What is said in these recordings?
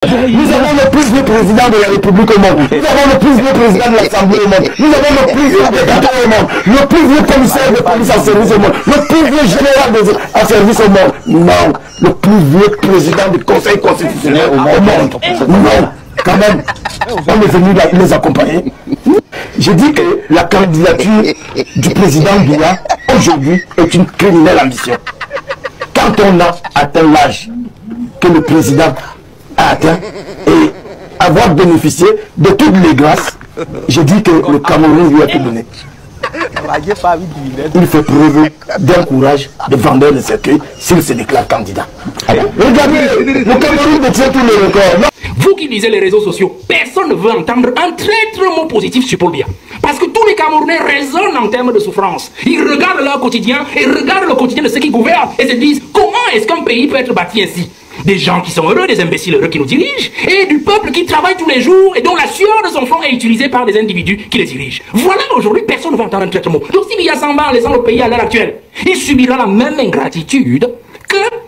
Nous avons le plus de présidents de la République au monde. Nous avons le plus de présidents de l'Assemblée au monde. Nous avons le plus de députés au monde. Le plus de commissaires de police en service au monde. Le plus de général en service au monde. Non. Le plus vieux président du Conseil constitutionnel au monde. Non. Quand même. On est venu là, les accompagner. J'ai dit que la candidature du président Biya aujourd'hui est une criminelle ambition. Quand on a atteint l'âge que le président a atteint et avoir bénéficié de toutes les grâces, j'ai dit que le Cameroun lui a tout donné. Il fait preuve d'un courage de vendeur de cercueil s'il se déclare candidat. Regardez, le Cameroun détient tous les records. Vous qui lisez les réseaux sociaux, personne ne veut entendre un traître mot positif sur Paul Biya. Parce que tous les Camerounais raisonnent en termes de souffrance. Ils regardent leur quotidien et regardent le quotidien de ceux qui gouvernent et se disent comment est-ce qu'un pays peut être bâti ainsi? Des gens qui sont heureux, des imbéciles heureux qui nous dirigent, et du peuple qui travaille tous les jours et dont la sueur de son front est utilisée par des individus qui les dirigent. Voilà, aujourd'hui, personne ne va entendre un traître mot. Donc si Biya s'en va en laissant le pays à l'heure actuelle, il subira la même ingratitude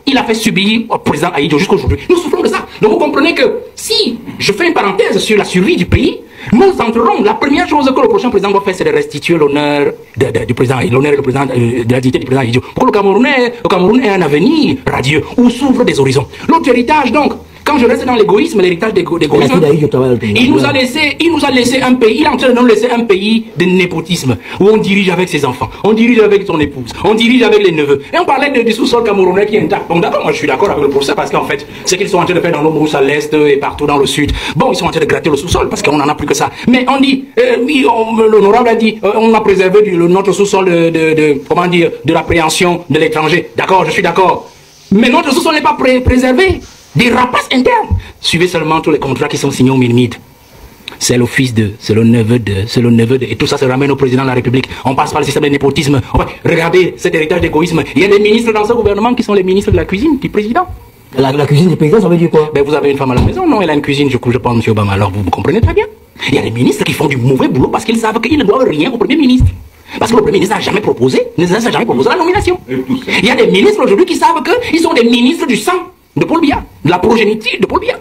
qu'il a fait subir au président Ahidjo jusqu'aujourd'hui. Nous souffrons de ça. Donc vous comprenez que si je fais une parenthèse sur la survie du pays, nous entrerons. La première chose que le prochain président doit faire, c'est de restituer l'honneur du président, l'honneur de la dignité du président Ahidjo. Pour le Cameroun ait un avenir radieux où s'ouvrent des horizons. L'autre héritage, donc, quand je reste dans l'égoïsme, l'héritage d'égoïsme, il nous a laissé un pays, il est en train de nous laisser un pays de népotisme, où on dirige avec ses enfants, on dirige avec son épouse, on dirige avec les neveux. Et on parlait du sous-sol camerounais qui est intact. Bon d'accord, moi je suis d'accord avec le professeur parce qu'en fait, ce qu'ils sont en train de faire dans l'Ombrousse à l'est et partout dans le sud, bon, ils sont en train de gratter le sous-sol parce qu'on n'en a plus que ça. Mais on dit, l'honorable a dit, on a préservé notre sous-sol comment dire, de l'appréhension de l'étranger. D'accord, je suis d'accord. Mais notre sous-sol n'est pas préservé. Des rapaces internes. Suivez seulement tous les contrats qui sont signés au Minimide. C'est le fils de, c'est le neveu de, c'est le neveu de. Et tout ça se ramène au président de la République. On passe par le système de népotisme. Regardez cet héritage d'égoïsme. Il y a des ministres dans ce gouvernement qui sont les ministres de la cuisine du président. La cuisine du président, ça veut dire quoi? Ben vous avez une femme à la maison, non? Elle a une cuisine, je pense, M. Obama. Alors vous comprenez très bien. Il y a des ministres qui font du mauvais boulot parce qu'ils savent qu'ils ne doivent rien au Premier ministre. Parce que le Premier ministre n'a jamais proposé la nomination. Il y a des ministres aujourd'hui qui savent qu'ils sont des ministres du sang de Paul Biya, de la progéniture de Paul Biya.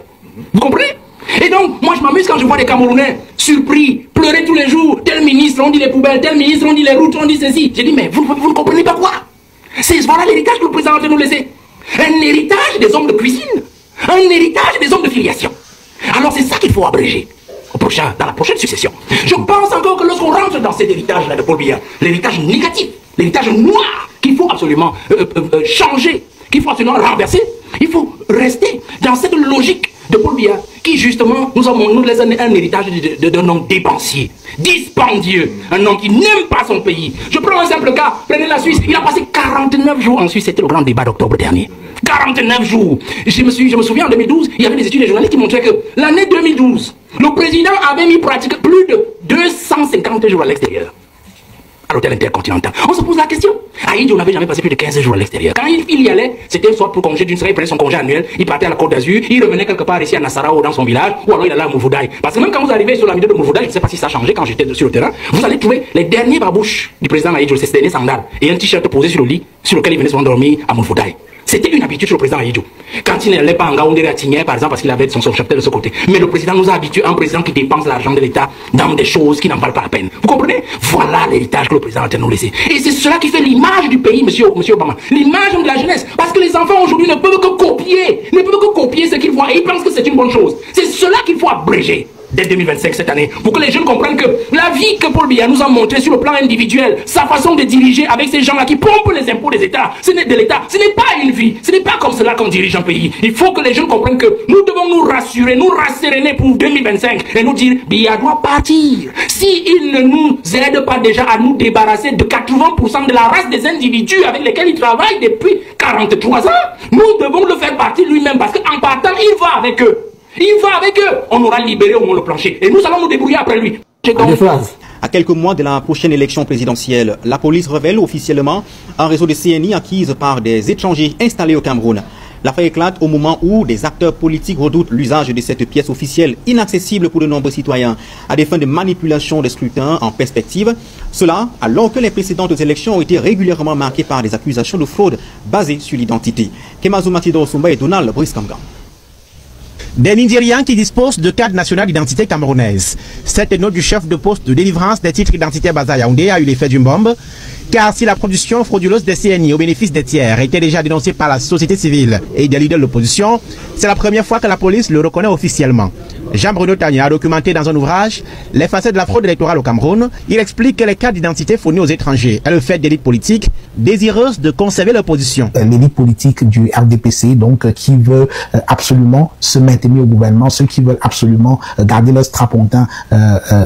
Vous comprenez? Et donc, moi je m'amuse quand je vois des Camerounais surpris, pleurer tous les jours, tel ministre, on dit les poubelles, tel ministre, on dit les routes, on dit ceci. J'ai dit, mais vous ne comprenez pas quoi? Voilà l'héritage que le président a de nous laisser. Un héritage des hommes de cuisine, un héritage des hommes de filiation. Alors c'est ça qu'il faut abréger dans la prochaine succession. Je pense encore que lorsqu'on rentre dans cet héritage-là de Paul Biya, l'héritage négatif, l'héritage noir, qu'il faut absolument changer, qu'il faut absolument renverser, il faut rester dans cette logique de Paul Biya qui justement nous laisse un héritage d'un homme dépensier, dispendieux, un homme qui n'aime pas son pays. Je prends un simple cas, prenez la Suisse, il a passé 49 jours en Suisse, c'était le grand débat d'octobre dernier. 49 jours. Je me souviens en 2012, il y avait des études de journalistes qui montraient que l'année 2012, le président avait mis pratiquement plus de 250 jours à l'extérieur. À l'hôtel intercontinental. On se pose la question. Ahidjo n'avait jamais passé plus de 15 jours à l'extérieur. Quand il y allait, c'était soit pour congé d'une semaine, il prenait son congé annuel, il partait à la Côte d'Azur, il revenait quelque part ici à Nassara ou dans son village, ou alors il allait à Mouroudaï. Parce que même quand vous arrivez sur la milieu de Mouroudaï, je ne sais pas si ça a changé quand j'étais sur le terrain, vous allez trouver les derniers babouches du président Ahidjo, c'est ses derniers sandales, et un t-shirt posé sur le lit, sur lequel il venait souvent dormir à Mouroudaï. C'était une habitude sur le président Ahidjo. Quand il n'allait pas en Gaoundé à Tigné, par exemple, parce qu'il avait son cheptel de ce côté. Mais le président nous a habitués à un président qui dépense l'argent de l'État dans des choses qui n'en valent pas la peine. Vous comprenez? Voilà l'héritage que le président a de nous laisser. Et c'est cela qui fait l'image du pays, monsieur Obama. L'image de la jeunesse. Parce que les enfants aujourd'hui ne peuvent que copier ce qu'ils voient et ils pensent que c'est une bonne chose. C'est cela qu'il faut abréger dès 2025 cette année, pour que les jeunes comprennent que la vie que Paul Biya nous a montrée sur le plan individuel, sa façon de diriger avec ces gens-là qui pompent les impôts des États, ce n'est pas une vie, ce n'est pas comme cela qu'on dirige un pays. Il faut que les jeunes comprennent que nous devons nous rassurer, nous rasséréner pour 2025 et nous dire, Biya doit partir. S'il ne nous aide pas déjà à nous débarrasser de 80% de la race des individus avec lesquels il travaille depuis 43 ans, nous devons le faire partir lui-même parce qu'en partant, il va avec eux. Il va avec eux. On aura libéré au moins le plancher. Et nous allons nous débrouiller après lui. À quelques mois de la prochaine élection présidentielle, la police révèle officiellement un réseau de CNI acquise par des étrangers installés au Cameroun. L'affaire éclate au moment où des acteurs politiques redoutent l'usage de cette pièce officielle inaccessible pour de nombreux citoyens à des fins de manipulation des scrutins en perspective. Cela alors que les précédentes élections ont été régulièrement marquées par des accusations de fraude basées sur l'identité. Kemazu Matido Osumba et Donald Brice Kamgan. Des Nigérians qui disposent de carte nationale d'identité camerounaise. Cette note du chef de poste de délivrance des titres identitaires basés à Yaoundé a eu l'effet d'une bombe, car si la production frauduleuse des CNI au bénéfice des tiers était déjà dénoncée par la société civile et des leaders de l'opposition, c'est la première fois que la police le reconnaît officiellement. Jean-Bruno Tania a documenté dans un ouvrage les facettes de la fraude électorale au Cameroun. Il explique que les cartes d'identité fournies aux étrangers est le fait d'élites politiques désireuses de conserver leur position. L'élite politique du RDPC, donc, qui veut absolument se maintenir au gouvernement, ceux qui veulent absolument garder leur strapontin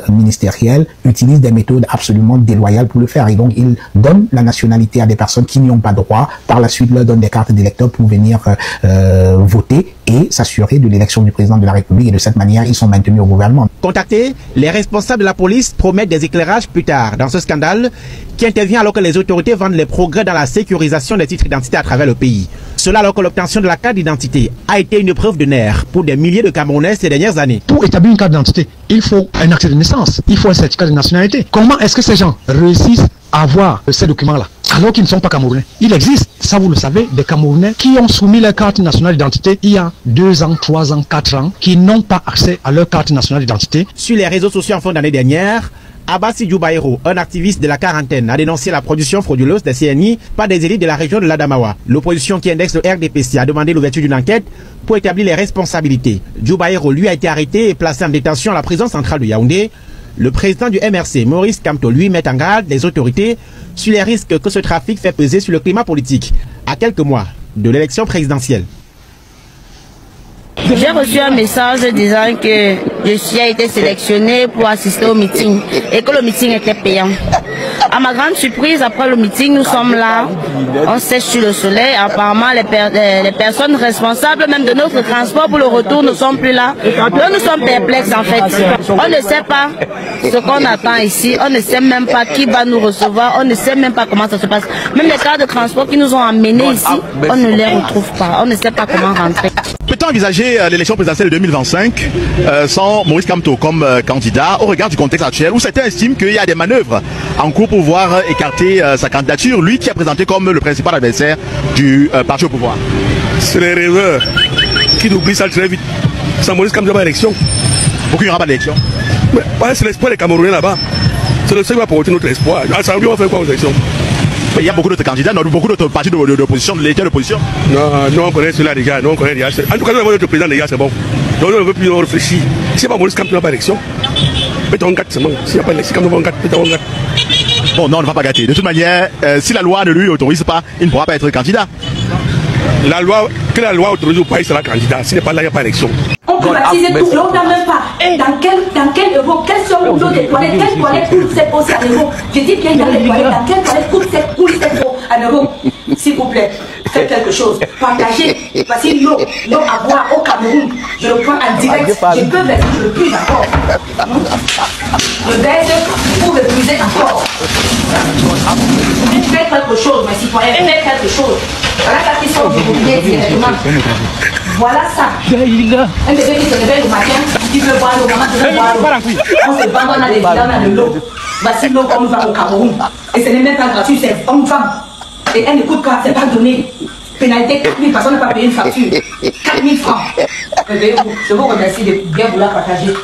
ministériel, utilisent des méthodes absolument déloyales pour le faire. Et donc, ils donnent la nationalité à des personnes qui n'y ont pas droit. Par la suite, leur donnent des cartes d'électeurs pour venir voter et s'assurer de l'élection du président de la République. Et de cette manière, ils sont maintenus au gouvernement. Contactés, les responsables de la police promettent des éclairages plus tard dans ce scandale qui intervient alors que les autorités vendent les progrès dans la sécurisation des titres d'identité à travers le pays. Cela alors que l'obtention de la carte d'identité a été une preuve de nerfs pour des milliers de Camerounais ces dernières années. Pour établir une carte d'identité, il faut un acte de naissance, il faut un certificat de nationalité. Comment est-ce que ces gens réussissent à avoir ces documents-là alors qu'ils ne sont pas Camerounais? Il existe, ça vous le savez, des Camerounais qui ont soumis leur carte nationale d'identité il y a 2 ans, 3 ans, 4 ans, qui n'ont pas accès à leur carte nationale d'identité. Sur les réseaux sociaux en fin d'année dernière, Abassi Djoubaïro, un activiste de la quarantaine, a dénoncé la production frauduleuse des CNI par des élites de la région de l'Adamawa. L'opposition qui indexe le RDPC a demandé l'ouverture d'une enquête pour établir les responsabilités. Djoubaïro, lui, a été arrêté et placé en détention à la prison centrale de Yaoundé. Le président du MRC, Maurice Kamto, lui, met en garde les autorités sur les risques que ce trafic fait peser sur le climat politique à quelques mois de l'élection présidentielle. J'ai reçu un message disant que je suis été sélectionné pour assister au meeting et que le meeting était payant. À ma grande surprise, après le meeting, nous sommes là, on sèche sur le soleil. Apparemment, les personnes responsables même de notre transport pour le retour ne sont plus là. Donc nous sommes perplexes en fait. On ne sait pas ce qu'on attend ici, on ne sait même pas qui va nous recevoir, on ne sait même pas comment ça se passe. Même les cars de transport qui nous ont amenés ici, on ne les retrouve pas, on ne sait pas comment rentrer. Peut-on envisager l'élection présidentielle de 2025 sans Maurice Kamto comme candidat au regard du contexte actuel où certains estiment qu'il y a des manœuvres en cours pour pouvoir écarter sa candidature, lui qui est présenté comme le principal adversaire du parti au pouvoir? C'est les rêveurs qui oublient ça très vite. Sans Maurice Kamto, il n'y aura pas d'élection. Pourquoi il n'y aura pas d'élection? C'est l'espoir des Camerounais là-bas. C'est le seul qui va porter notre espoir. Ça lui, on va faire quoi aux élections? Il y a beaucoup d'autres candidats, beaucoup d'autres partis d'opposition, de l'état d'opposition. Non, on connaît cela déjà. Non, on connaît déjà. En tout cas, notre président déjà, c'est bon. Donc, on ne veut plus réfléchir. Si c'est pas Maurice Kamto, il n'y a pas d'élection. Mettons 4 seulement. S'il n'y a pas d'élection, mettons 4. Bon, non, on ne va pas gâter. De toute manière, si la loi ne lui autorise pas, il ne pourra pas être candidat. Que la loi autorise ou pas, il sera candidat. S'il n'est pas là, il n'y a pas d'élection. On privatise tout, on n'a même pas. Dans quel euro, quelles sont l'eau des toilettes, quelles toilettes coûtent cette eau à euro? Je dis bien dans les toilettes, dans quelle toilette coûte cette eau à euro? S'il vous plaît, faites quelque chose. Partagez. Parce que l'eau à boire au Cameroun, je le prends en direct. Je peux verser, je le plus encore. Je verse pour le puiser encore. Faites quelque chose, mes citoyens, faites quelque chose. Voilà la question que vous voulez directement. Voilà ça. Un bébé qui se réveille le matin, qui veut boire l'eau, maman veut boire l'eau. On se vend, on a des villas, on a de l'eau. Voici l'eau qu'on vend au Cameroun. Et ce n'est même pas gratuit, c'est on vend. Et elle ne coûte pas, c'est pas donné. Pénalité 4 000, personne n'a pas payé une facture. 4 000 francs. Je vous remercie de bien vouloir partager.